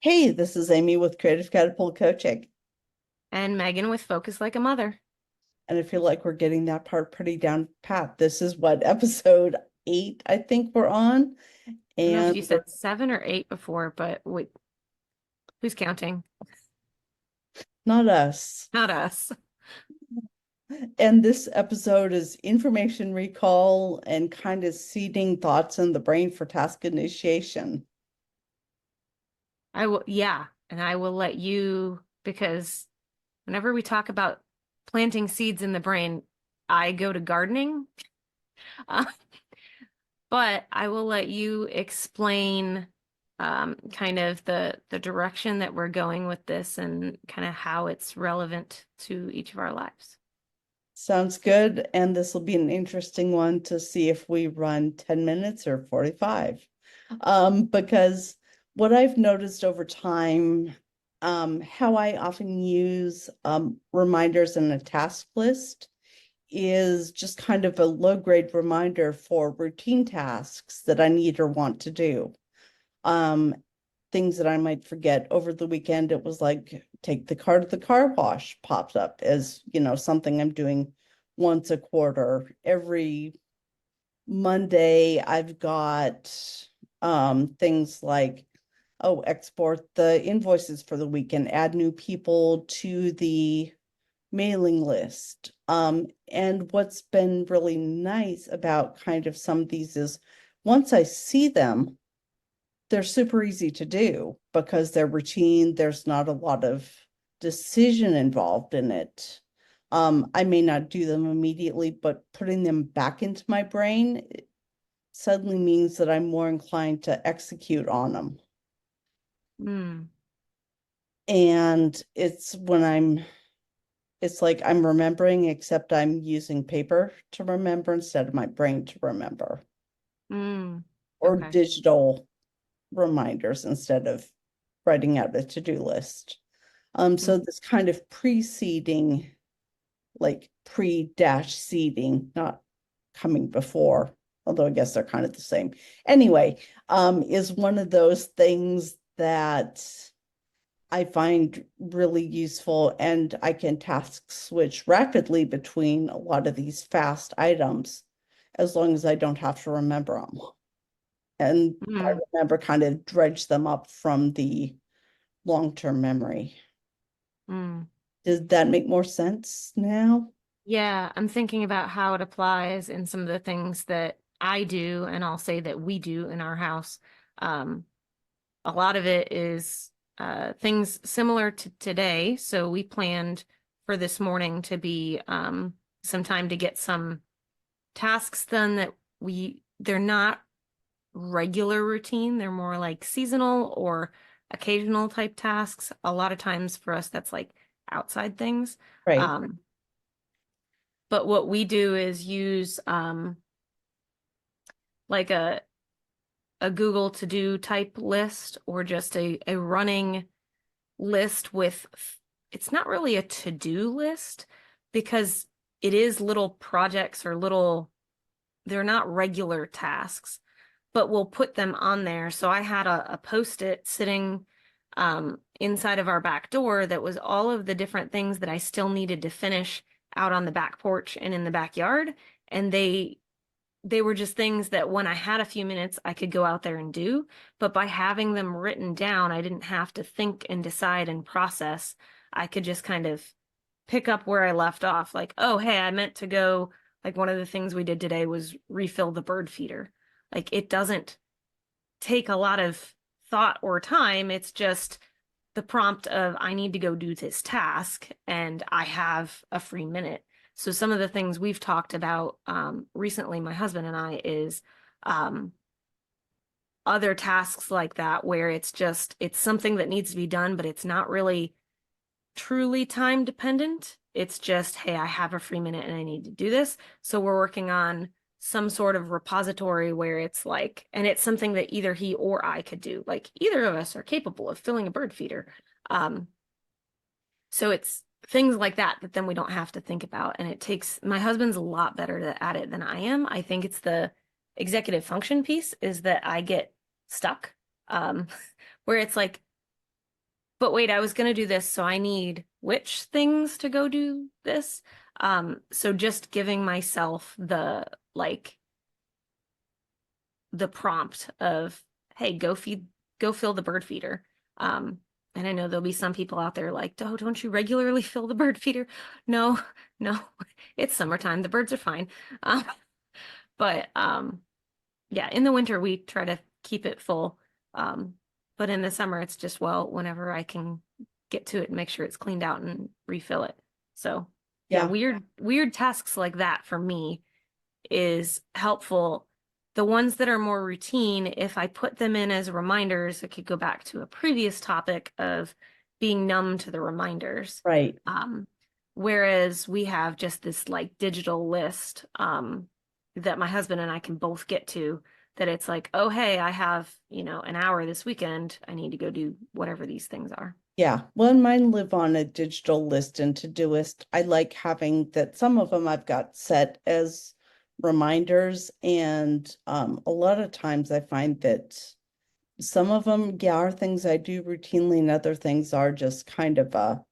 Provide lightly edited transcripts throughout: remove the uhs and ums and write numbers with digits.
Hey, this is Amy with Creative Catapult Coaching, And Megan with Focus Like a Mother. and I feel like we're getting that part pretty down pat. This is what episode 8, I think we're on, I don't know if and you we're said 7 or 8 before, but wait, who's counting? not us. Not us. And this episode is information recall and kind of seeding thoughts in the brain for task initiation. I will, yeah, and I will let you because whenever we talk about planting seeds in the brain, I go to gardening. Uh, but I will let you explain kind of the direction that we're going with this and kind of how it's relevant to each of our lives. Sounds good. And this will be an interesting one to see if we run 10 minutes or 45. Because what I've noticed over time, how I often use reminders in a task list is just kind of a low-grade reminder for routine tasks that I need or want to do. Um, Things that I might forget over the weekend. It was like take the car to the car wash popped up as, something I'm doing once a quarter. Every Monday, I've got things like, oh, export the invoices for the week and add new people to the mailing list. And what's been really nice about kind of some of these is once I see them, they're super easy to do because they're routine. There's not a lot of decision involved in it. I may not do them immediately, but putting them back into my brain suddenly means that I'm more inclined to execute on them. Mm, And it's like I'm remembering, except I'm using paper to remember instead of my brain to remember, mm, or okay. digital reminders instead of writing out a to-do list. So Mm, this kind of preceding, like pre-dash seeding, not coming before, although I guess they're kind of the same. Anyway, is one of those things that I find really useful, and I can task switch rapidly between a lot of these fast items as long as I don't have to remember them. And I mm. remember kind of dredge them up from the long-term memory. Mm. Does that make more sense now? Yeah, I'm thinking about how it applies in some of the things that I do, and I'll say that we do in our house. Um, a lot of it is things similar to today. So we planned for this morning to be some time to get some tasks done that they're not regular routine. They're more like seasonal or occasional type tasks. A lot of times for us, that's like outside things. Right. Um, But what we do is use like a Google to do type list or just a running list with it's not really a to-do list because it is little projects or little they're not regular tasks, but we'll put them on there. So I had a post-it sitting inside of our back door that was all of the different things that I still needed to finish out on the back porch and in the backyard. And they were just things that when I had a few minutes, I could go out there and do. But by having them written down, I didn't have to think and decide and process. I could just kind of pick up where I left off. Like, oh, hey, I meant to go. Like, one of the things we did today was refill the bird feeder. Like, it doesn't take a lot of thought or time. It's just the prompt of, I need to go do this task and I have a free minute. So some of the things we've talked about recently, my husband and I, is um, other tasks like that where it's something that needs to be done, but it's not really truly time dependent. It's just, hey, I have a free minute and I need to do this. So we're working on some sort of repository where it's like, and it's something that either he or I could do. Like either of us are capable of filling a bird feeder. Um, so it's things like that that then we don't have to think about. And it takes my husband's a lot better at it than I am. I think it's the executive function piece is that I get stuck. Um, where it's like but wait, I was gonna do this, so I need which things to go do this? So just giving myself the like the prompt of, hey, go fill the bird feeder. Um, and I know there'll be some people out there like, oh, don't you regularly fill the bird feeder? No, no, it's summertime. The birds are fine. Um, but yeah, in the winter we try to keep it full. Um, but in the summer it's just, well, whenever I can get to it and make sure it's cleaned out and refill it. So yeah, Yeah, weird tasks like that for me is helpful. The ones that are more routine, if I put them in as reminders, it could go back to a previous topic of being numb to the reminders. right. Um, Whereas we have just this like digital list that my husband and I can both get to, that it's like, oh, hey, I have, an hour this weekend. I need to go do whatever these things are. Yeah, well, mine live on a digital list and Todoist. I like having that. Some of them I've got set as reminders, and a lot of times I find that some of them, yeah, are things I do routinely, and other things are just kind of a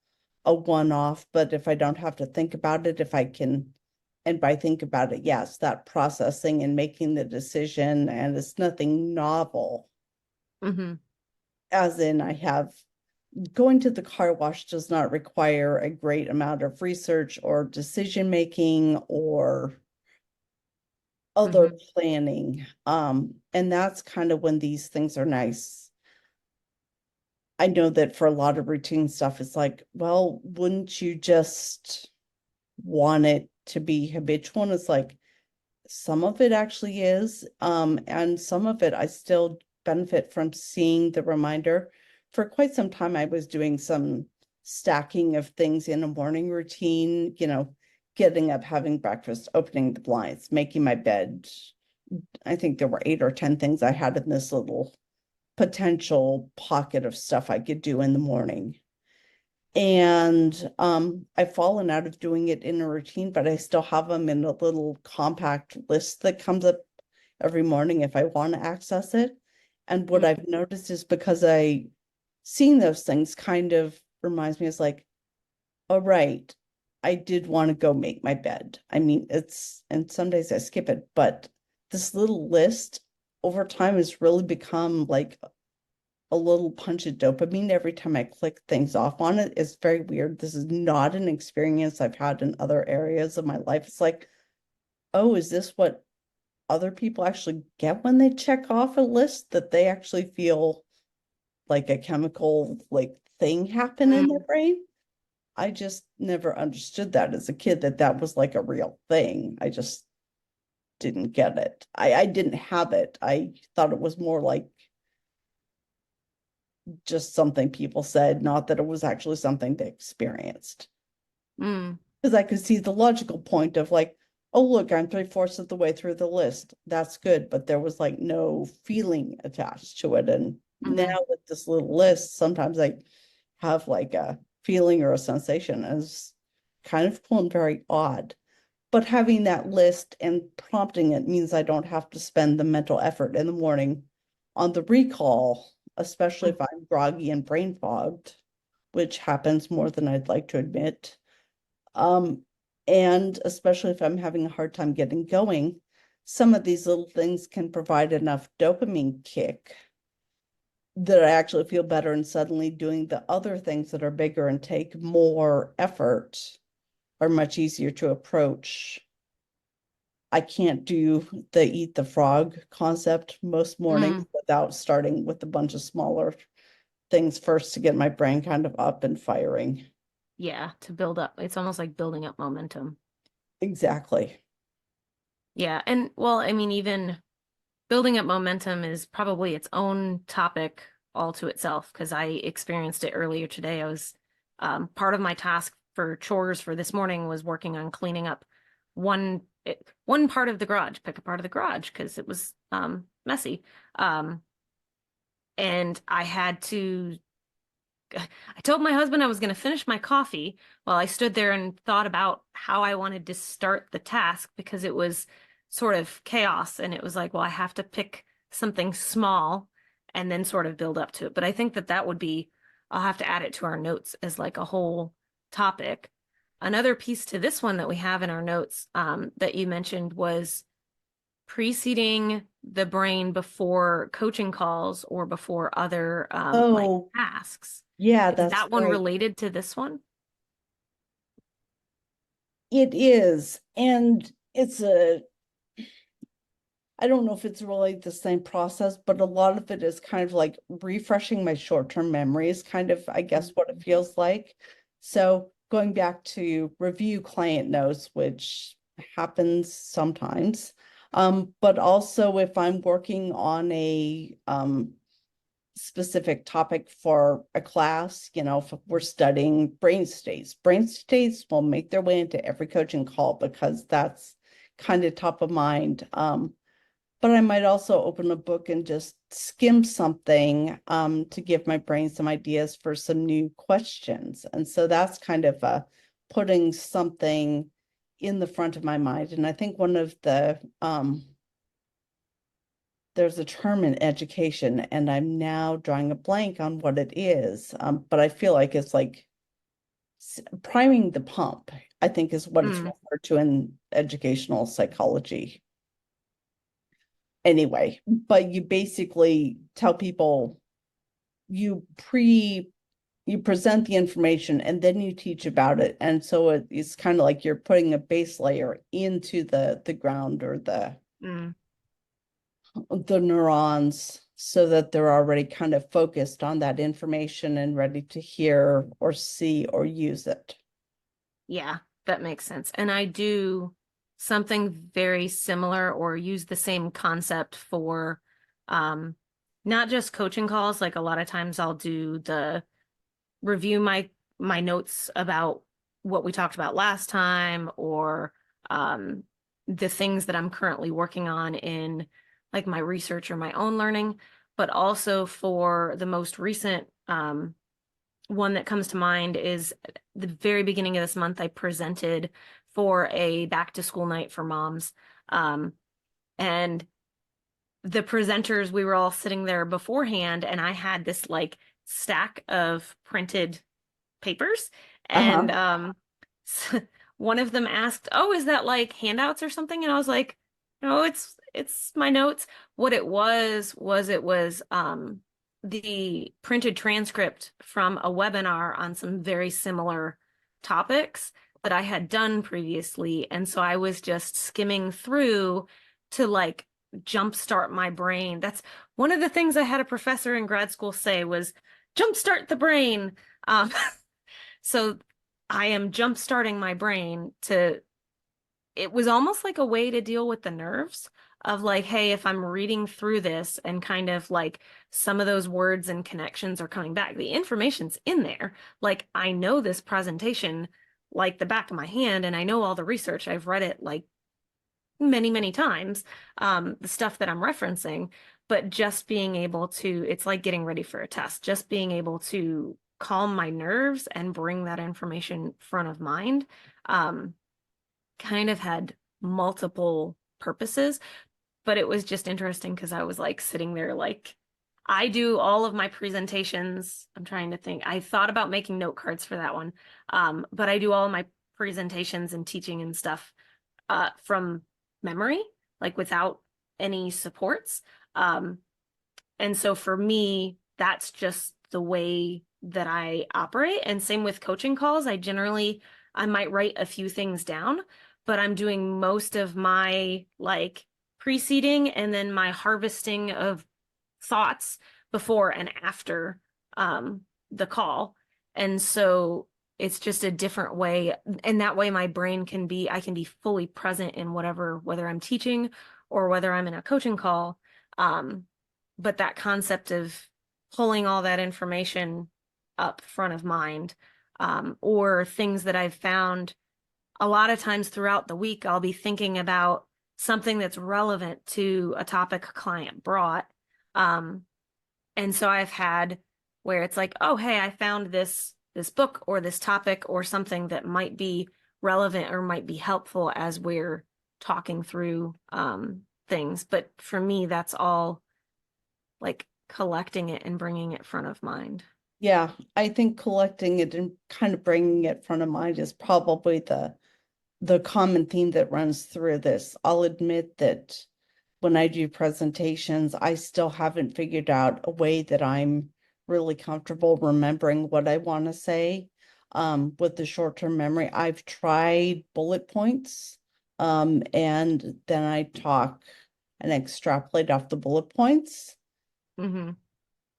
one-off. But if I don't have to think about it, if I can, and by think about it, yes, that processing and making the decision, and it's nothing novel, Hmm. as in I have going to the car wash does not require a great amount of research or decision making or other Hmm. planning. And that's kind of when these things are nice. I know that for a lot of routine stuff, it's like, well, wouldn't you just want it to be habitual? And it's like, some of it actually is, and some of it I still benefit from seeing the reminder. For quite some time, I was doing some stacking of things in a morning routine, getting up, having breakfast, opening the blinds, making my bed. I think there were 8 or 10 things I had in this little potential pocket of stuff I could do in the morning. And I've fallen out of doing it in a routine, but I still have them in a little compact list that comes up every morning if I want to access it. And what I've noticed is because I seeing those things kind of reminds me, it's like, oh right, I did want to go make my bed. I mean, and some days I skip it, but this little list over time has really become like a little punch of dopamine every time I click things off on it. It's very weird. This is not an experience I've had in other areas of my life. It's like, oh, is this what other people actually get when they check off a list, that they actually feel like a chemical like thing happen in their Mm. brain? I just never understood that as a kid, that that was like a real thing. I just didn't get it. I didn't have it. I thought it was more like just something people said, not that it was actually something they experienced. Mm. Because I could see the logical point of like, oh, look, I'm 3/4 of the way through the list. That's good. But there was like no feeling attached to it. And Hmm. now with this little list, sometimes I have like a feeling or a sensation as kind of cool and very odd. But having that list and prompting it means I don't have to spend the mental effort in the morning on the recall, especially if I'm groggy and brain fogged, which happens more than I'd like to admit. Um, and especially if I'm having a hard time getting going, some of these little things can provide enough dopamine kick that I actually feel better, and suddenly doing the other things that are bigger and take more effort are much easier to approach. I can't do the eat the frog concept most mornings Mm. without starting with a bunch of smaller things first to get my brain kind of up and firing. Yeah, to build up. It's almost like building up momentum. Exactly. Yeah, and well, I mean, even building up momentum is probably its own topic all to itself because I experienced it earlier today. I was part of my task for chores for this morning was working on cleaning up one part of the garage, pick a part of the garage because it was messy. Um, and I told my husband I was going to finish my coffee while I stood there and thought about how I wanted to start the task because it was sort of chaos. And it was like, well, I have to pick something small and then sort of build up to it. But I think that that would be I'll have to add it to our notes as like a whole topic. Another piece to this one that we have in our notes that you mentioned was preceding the brain before coaching calls or before other like Oh, tasks. yeah, Is that's that one great. related to this one? It is. And I don't know if it's really the same process, but a lot of it is kind of like refreshing my short-term memories, kind of, I guess, what it feels like. So going back to review client notes, which happens sometimes, but also if I'm working on a specific topic for a class, if we're studying brain states will make their way into every coaching call because that's kind of top of mind. But I might also open a book and just skim something to give my brain some ideas for some new questions. And so that's kind of putting something in the front of my mind. And I think one of there's a term in education, and I'm now drawing a blank on what it is. But I feel like it's like priming the pump, I think is what it's Mm, referred to in educational psychology. Anyway, but you basically tell people you pre you present the information and then you teach about it. And so it's kind of like you're putting a base layer into the ground or mm. the neurons so that they're already kind of focused on that information and ready to hear or see or use it. Yeah, that makes sense. And I do something very similar or use the same concept for um not just coaching calls. Like a lot of times I'll do the review my notes about what we talked about last time or um the things that I'm currently working on in like my research or my own learning, but also for the most recent one that comes to mind is the very beginning of this month, I presented for a back to school night for moms. Um, and the presenters, we were all sitting there beforehand, and I had this like stack of printed papers. And Uh-huh. one of them asked, "Oh, is that like handouts or something?" And I was like, "No, it's my notes." What it was the printed transcript from a webinar on some very similar topics that I had done previously. And so I was just skimming through to like jumpstart my brain. That's one of the things I had a professor in grad school say was jumpstart the brain. Um, so I am jump starting my brain to, it was almost like a way to deal with the nerves of like, hey, if I'm reading through this and kind of like some of those words and connections are coming back, the information's in there. Like I know this presentation like the back of my hand and I know all the research. I've read it like many, many times, the stuff that I'm referencing, but just being able to, it's like getting ready for a test, just being able to calm my nerves and bring that information front of mind, um, kind of had multiple purposes, but it was just interesting because I was like sitting there like, I do all of my presentations. I'm trying to think. I thought about making note cards for that one. But I do all of my presentations and teaching and stuff from memory, like without any supports. Um, and so for me, that's just the way that I operate. And same with coaching calls. I might write a few things down, but I'm doing most of my like preceding and then my harvesting of thoughts before and after um, the call. And so it's just a different way. And that way my brain I can be fully present in whatever, whether I'm teaching or whether I'm in a coaching call. Um, but that concept of pulling all that information up front of mind, or things that I've found a lot of times throughout the week, I'll be thinking about something that's relevant to a topic a client brought. Um, and so I've had where it's like, oh, hey, I found this book or this topic or something that might be relevant or might be helpful as we're talking through things. But for me, that's all like collecting it and bringing it front of mind. Yeah, I think collecting it and kind of bringing it front of mind is probably the common theme that runs through this. I'll admit that when I do presentations, I still haven't figured out a way that I'm really comfortable remembering what I want to say. With the short-term memory, I've tried bullet points, and then I talk and extrapolate off the bullet points Mm-hmm.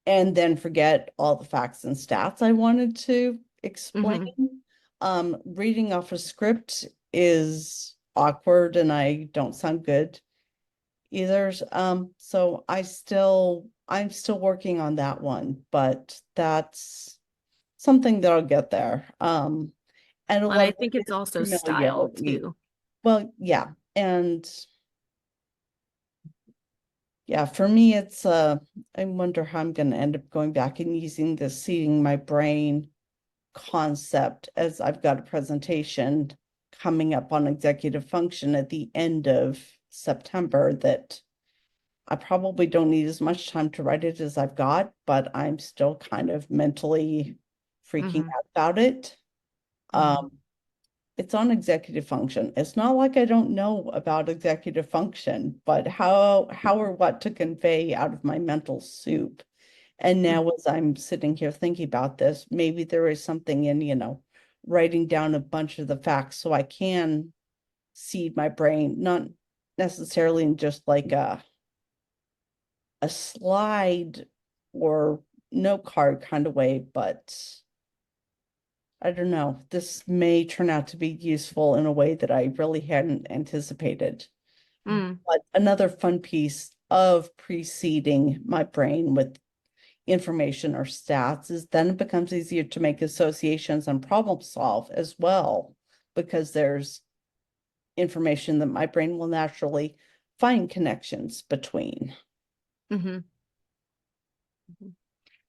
and then forget all the facts and stats I wanted to explain. Mm-hmm. Reading off a script is awkward and I don't sound good either. So I'm still working on that one, but that's something that I'll get there. And a And lot I of think it it's is also style familiarity. too. Well, yeah. And yeah, for me, I wonder how I'm going to end up going back and using the seeding my brain concept as I've got a presentation coming up on executive function at the end of September that I probably don't need as much time to write it as I've got, but I'm still kind of mentally freaking Mm-hmm. out about it. Mm-hmm. Um, it's on executive function. It's not like I don't know about executive function, but how or what to convey out of my mental soup. And now as I'm sitting here thinking about this, maybe there is something in, writing down a bunch of the facts so I can seed my brain, not necessarily in just like a slide or note card kind of way, but I don't know. This may turn out to be useful in a way that I really hadn't anticipated. Mm-hmm. But another fun piece of preceding my brain with information or stats is then it becomes easier to make associations and problem solve as well, because there's information that my brain will naturally find connections between. Mm-hmm.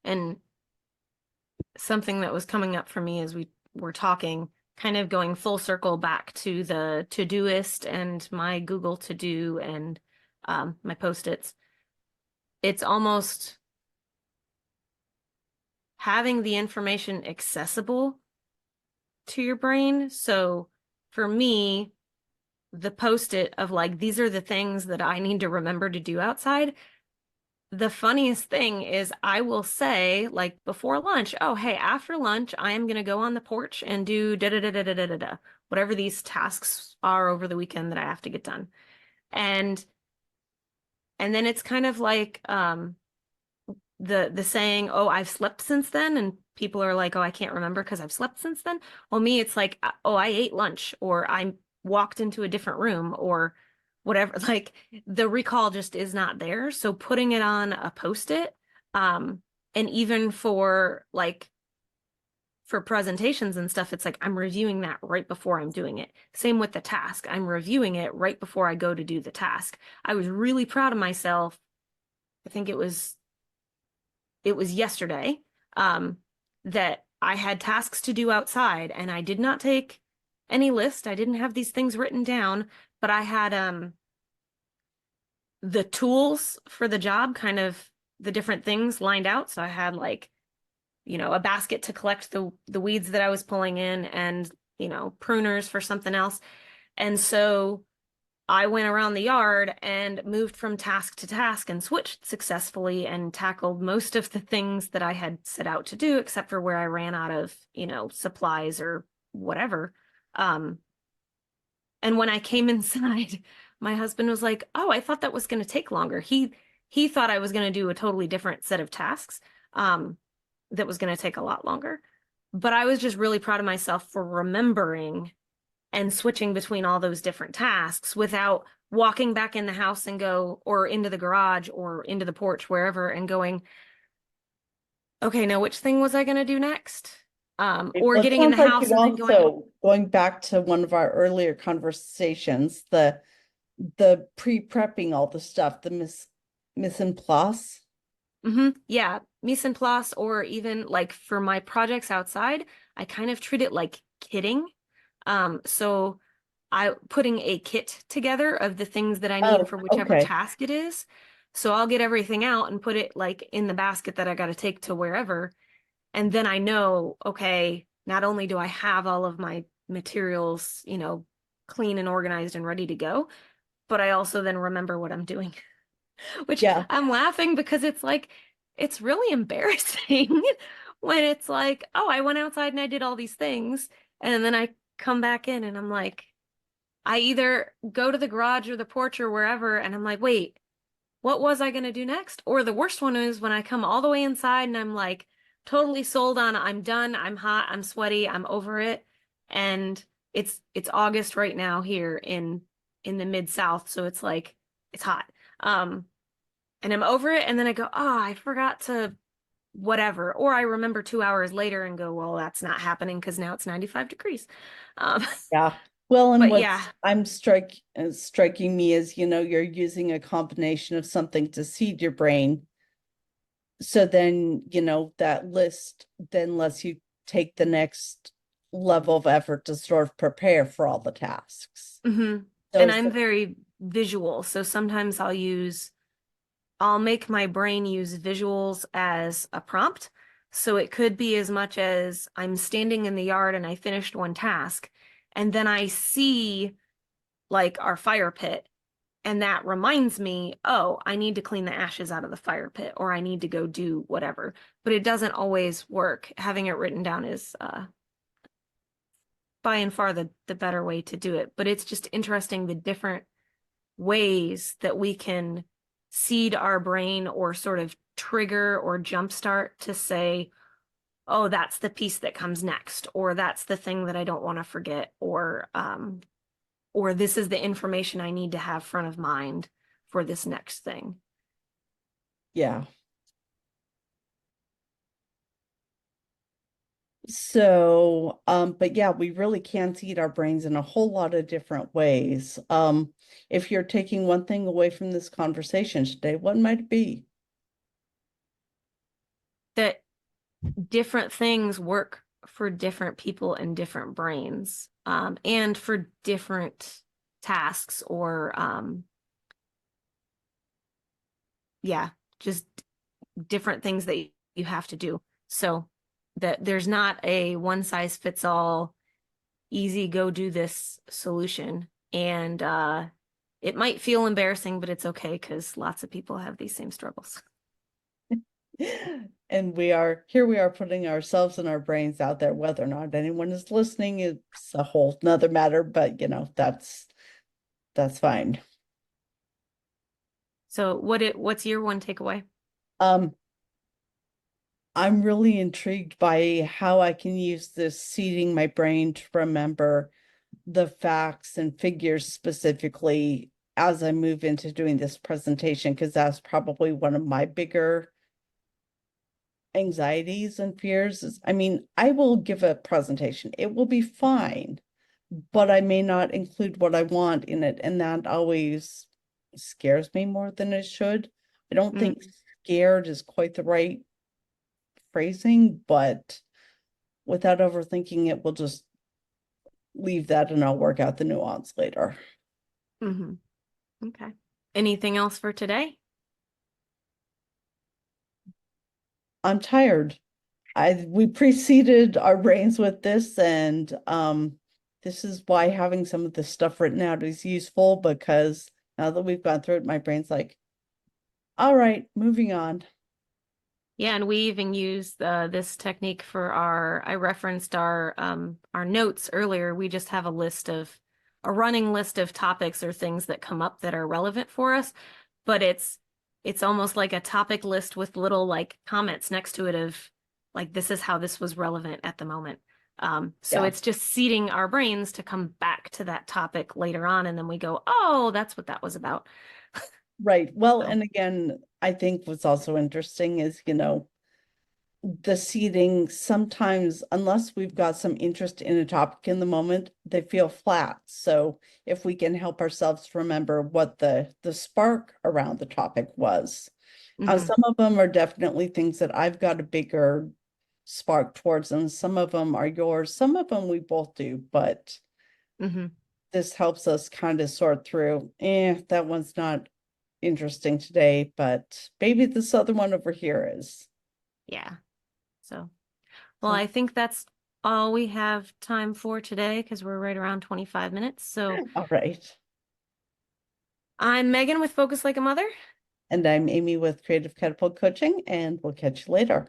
And something that was coming up for me as we were talking, kind of going full circle back to the Todoist and my Google To Do and my Post-its. It's almost having the information accessible to your brain. So for me, the Post-it of like, these are the things that I need to remember to do outside. The funniest thing is I will say like before lunch, oh, hey, after lunch, I am going to go on the porch and do da da da da da da da da, whatever these tasks are over the weekend that I have to get done. And and then it's kind of like the saying, oh, I've slept since then, and people are like, oh, I can't remember because I've slept since then. Well, me, it's like, oh, I ate lunch or I walked into a different room or whatever. Like the recall just is not there. So putting it on a post-it, and even for presentations and stuff, it's like I'm reviewing that right before I'm doing it. Same with the task. I'm reviewing it right before I go to do the task. I was really proud of myself. I think it was yesterday, that I had tasks to do outside and I did not take any list. I didn't have these things written down, but I had the tools for the job, kind of the different things lined out. So I had like, a basket to collect the weeds that I was pulling in and, pruners for something else. And so I went around the yard and moved from task to task and switched successfully and tackled most of the things that I had set out to do, except for where I ran out of, supplies or whatever. Um, and when I came inside, my husband was like, "Oh, I thought that was going to take longer." He thought I was going to do a totally different set of tasks, that was going to take a lot longer. But I was just really proud of myself for remembering and switching between all those different tasks without walking back in the house and go or into the garage or into the porch wherever and going, okay, now which thing was I going to do next? Or Well, it getting in the sounds like house you and then going, also, going back to one of our earlier conversations, the pre-prepping all the stuff, the mise en place. yeah, mise en place, or even like for my projects outside, I kind of treat it like kitting. So I putting a kit together of the things that I need Oh, for whichever okay. task it is. So I'll get everything out and put it like in the basket that I got to take to wherever. And then I know, okay, not only do I have all of my materials, clean and organized and ready to go, but I also then remember what I'm doing, which Yeah. I'm laughing because it's like, it's really embarrassing when it's like, oh, I went outside and I did all these things. And then I come back in and I'm like, I either go to the garage or the porch or wherever, and I'm like, wait, what was I going to do next? Or the worst one is when I come all the way inside and I'm like totally sold on I'm done, I'm hot, I'm sweaty, I'm over it. And it's August right now here in the mid South, so it's like it's hot. Um and I'm over it and then I go, "Oh, I forgot to whatever." Or I remember 2 hours later and go, "Well, that's not happening because now it's 95 degrees." Um Yeah. Well, and but yeah. what's striking me is, you're using a combination of something to seed your brain. So then, that list then lets you take the next level of effort to sort of prepare for all the tasks. hmm So And it's I'm very visual, so sometimes I'll make my brain use visuals as a prompt. So it could be as much as I'm standing in the yard and I finished one task, and then I see like our fire pit, and that reminds me, oh, I need to clean the ashes out of the fire pit, or I need to go do whatever. But it doesn't always work. Having it written down is by and far the better way to do it. But it's just interesting the different ways that we can seed our brain or sort of trigger or jumpstart to say, oh, that's the piece that comes next, or that's the thing that I don't want to forget, or this is the information I need to have front of mind for this next thing. yeah. So, but yeah, we really can seed our brains in a whole lot of different ways. If you're taking one thing away from this conversation today, what might it be? That different things work for different people and different brains, and for different tasks or yeah, just different things that you have to do. So that there's not a one size fits all easy go do this solution. And it might feel embarrassing, but it's okay because lots of people have these same struggles. And we are putting ourselves and our brains out there, whether or not anyone is listening, it's a whole nother matter, but that's fine. So what's your one takeaway? Um, I'm really intrigued by how I can use this seeding my brain to remember the facts and figures specifically as I move into doing this presentation, because that's probably one of my bigger anxieties and fears is, I mean, I will give a presentation. It will be fine, but I may not include what I want in it. And that always scares me more than it should. I don't think Mm, scared is quite the right phrasing, but without overthinking it, we'll just leave that and I'll work out the nuance later. hmm Okay. Anything else for today? I'm tired. We preceded our brains with this, and this is why having some of this stuff written out is useful, because now that we've gone through it, my brain's like, all right, moving on. Yeah, and we even use this technique for I referenced our notes earlier. We just have a running list of topics or things that come up that are relevant for us, but it's almost like a topic list with little like comments next to it of like this is how this was relevant at the moment. So Yeah, it's just seeding our brains to come back to that topic later on, and then we go, oh, that's what that was about. right. Well, So, and again, I think what's also interesting is, the seating sometimes, unless we've got some interest in a topic in the moment, they feel flat. So if we can help ourselves remember what the spark around the topic was. mhm, Some of them are definitely things that I've got a bigger spark towards, and some of them are yours. Some of them we both do, but mhm. this helps us kind of sort through, that one's not interesting today, but maybe this other one over here is. Yeah. So Well, So, I think that's all we have time for today because we're right around 25 minutes. So all right. I'm Megan with Focus Like a Mother. And I'm Amy with Creative Catapult Coaching, and we'll catch you later.